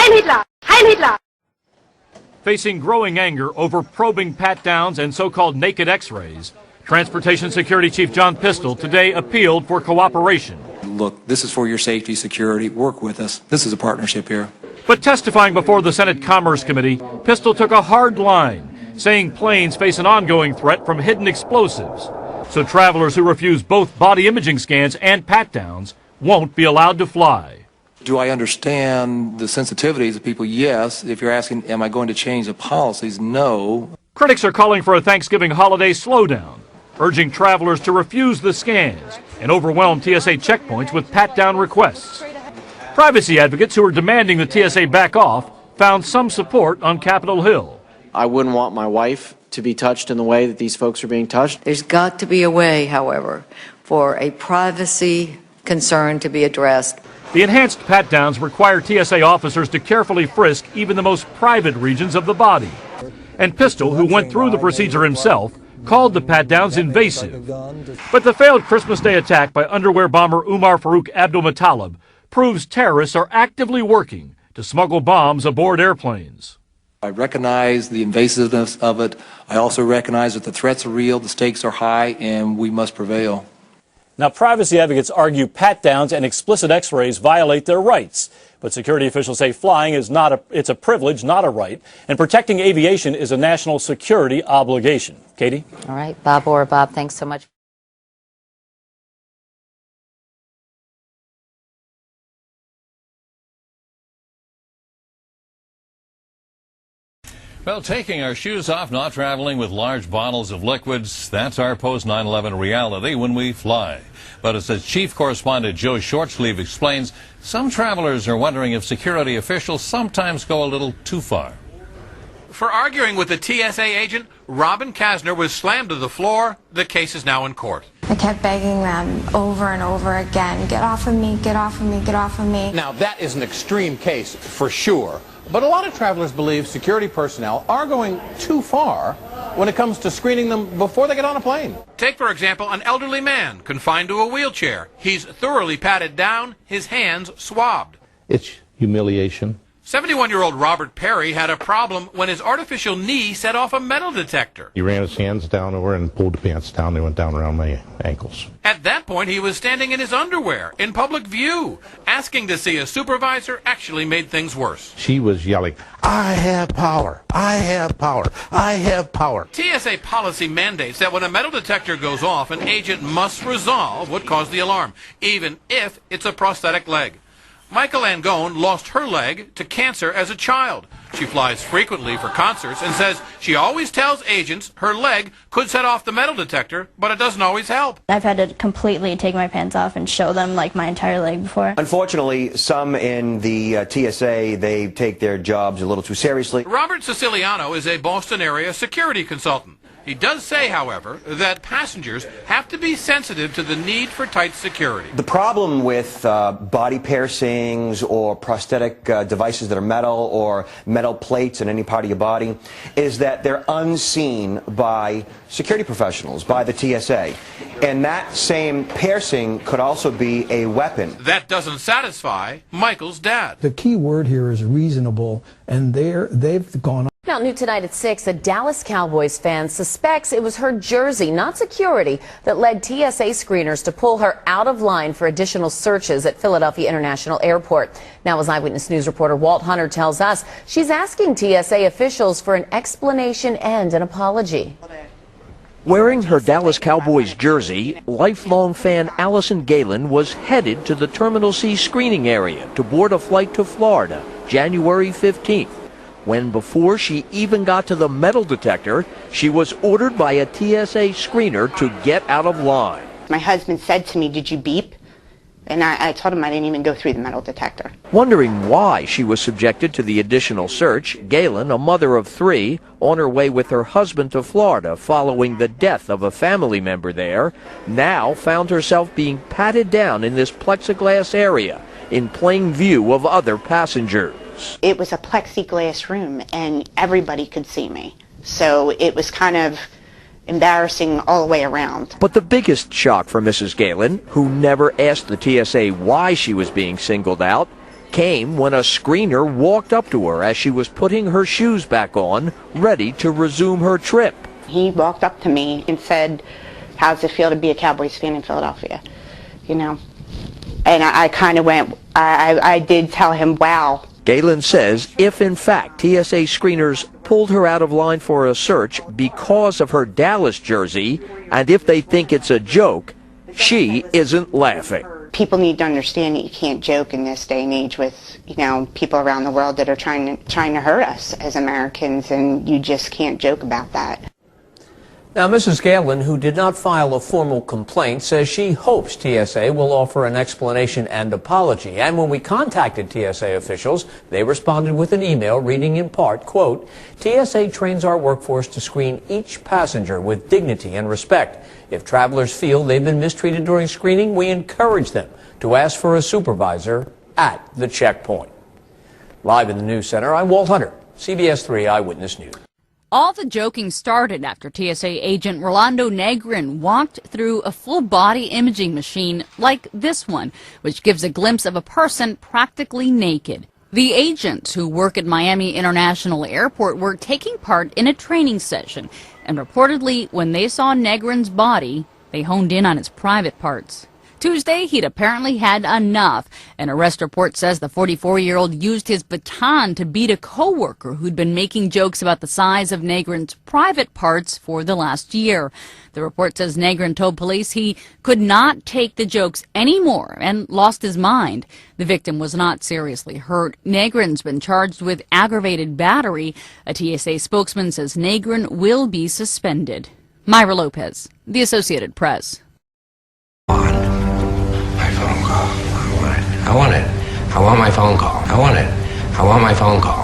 Heil Hitler! Heil Hitler! Facing growing anger over probing pat-downs and so-called naked x-rays, Transportation Security Chief John Pistol today appealed for cooperation. Look, this is for your safety, security. Work with us. This is a partnership here. But testifying before the Senate Commerce Committee, Pistol took a hard line, saying planes face an ongoing threat from hidden explosives. So travelers who refuse both body imaging scans and pat-downs won't be allowed to fly. Do I understand the sensitivities of people? Yes. If you're asking, am I going to change the policies? No. Critics are calling for a Thanksgiving holiday slowdown, urging travelers to refuse the scans and overwhelm TSA checkpoints with pat-down requests. Privacy advocates who are demanding the TSA back off found some support on Capitol Hill. I wouldn't want my wife to be touched in the way that these folks are being touched. There's got to be a way, however, for a privacy concern to be addressed. The enhanced pat-downs require TSA officers to carefully frisk even the most private regions of the body. And Pistol, who went through the procedure himself, called the pat-downs invasive. But the failed Christmas Day attack by underwear bomber Umar Farouk Abdul-Muttalib proves terrorists are actively working to smuggle bombs aboard airplanes. I recognize the invasiveness of it. I also recognize that the threats are real, the stakes are high, and we must prevail. Now, privacy advocates argue pat-downs and explicit x-rays violate their rights. But security officials say flying is it's a privilege, not a right. And protecting aviation is a national security obligation. Katie? All right, Bob Orr. Bob, thanks so much. Well, taking our shoes off, not traveling with large bottles of liquids, that's our post-9/11 reality when we fly. But as the chief correspondent Joe Shortsleeve explains, some travelers are wondering if security officials sometimes go a little too far. For arguing with the TSA agent, Robin Kasner was slammed to the floor. The case is now in court. I kept begging them over and over again, get off of me, get off of me, get off of me. Now, that is an extreme case for sure. But a lot of travelers believe security personnel are going too far when it comes to screening them before they get on a plane. Take, for example, an elderly man confined to a wheelchair. He's thoroughly patted down, his hands swabbed. It's humiliation. 71-year-old Robert Perry had a problem when his artificial knee set off a metal detector. He ran his hands down over and pulled the pants down. They went down around my ankles. At that point, he was standing in his underwear, in public view. Asking to see a supervisor actually made things worse. She was yelling, I have power, I have power, I have power. TSA policy mandates that when a metal detector goes off, an agent must resolve what caused the alarm, even if it's a prosthetic leg. Michael Angone lost her leg to cancer as a child. She flies frequently for concerts and says she always tells agents her leg could set off the metal detector, but it doesn't always help. I've had to completely take my pants off and show them like my entire leg before. Unfortunately, some in the TSA, they take their jobs a little too seriously. Robert Siciliano is a Boston area security consultant. He does say, however, that passengers have to be sensitive to the need for tight security. The problem with body piercings or prosthetic devices that are metal or metal plates in any part of your body is that they're unseen by security professionals, by the TSA. And that same piercing could also be a weapon. That doesn't satisfy Michael's dad. The key word here is reasonable, and they've gone on. Now, new tonight at 6, a Dallas Cowboys fan suspects it was her jersey, not security, that led TSA screeners to pull her out of line for additional searches at Philadelphia International Airport. Now, as Eyewitness News reporter Walt Hunter tells us, she's asking TSA officials for an explanation and an apology. Wearing her Dallas Cowboys jersey, lifelong fan Allison Galen was headed to the Terminal C screening area to board a flight to Florida, January 15th. When before she even got to the metal detector, she was ordered by a TSA screener to get out of line. My husband said to me, "Did you beep?" And I told him I didn't even go through the metal detector. Wondering why she was subjected to the additional search, Galen, a mother of 3, on her way with her husband to Florida following the death of a family member there, now found herself being patted down in this plexiglass area in plain view of other passengers. It was a plexiglass room and everybody could see me. So it was kind of embarrassing all the way around. But the biggest shock for Mrs. Galen, who never asked the TSA why she was being singled out, came when a screener walked up to her as she was putting her shoes back on, ready to resume her trip. He walked up to me and said, "How does it feel to be a Cowboys fan in Philadelphia?" You know, and I kind of went, I did tell him, wow. Galen says if in fact TSA screeners pulled her out of line for a search because of her Dallas jersey, and if they think it's a joke, she isn't laughing. People need to understand that you can't joke in this day and age with, you know, people around the world that are trying to hurt us as Americans, and you just can't joke about that. Now, Mrs. Galen, who did not file a formal complaint, says she hopes TSA will offer an explanation and apology. And when we contacted TSA officials, they responded with an email reading in part, quote, "TSA trains our workforce to screen each passenger with dignity and respect. If travelers feel they've been mistreated during screening, we encourage them to ask for a supervisor at the checkpoint." Live in the News Center, I'm Walt Hunter, CBS 3 Eyewitness News. All the joking started after TSA agent Rolando Negrin walked through a full-body imaging machine like this one, which gives a glimpse of a person practically naked. The agents who work at Miami International Airport were taking part in a training session, and reportedly, when they saw Negrin's body, they honed in on his private parts. Tuesday, he'd apparently had enough. An arrest report says the 44-year-old used his baton to beat a co-worker who'd been making jokes about the size of Negrin's private parts for the last year. The report says Negrin told police he could not take the jokes anymore and lost his mind. The victim was not seriously hurt. Negrin's been charged with aggravated battery. A TSA spokesman says Negrin will be suspended. Myra Lopez, The Associated Press. I want it. I want my phone call. I want it. I want my phone call.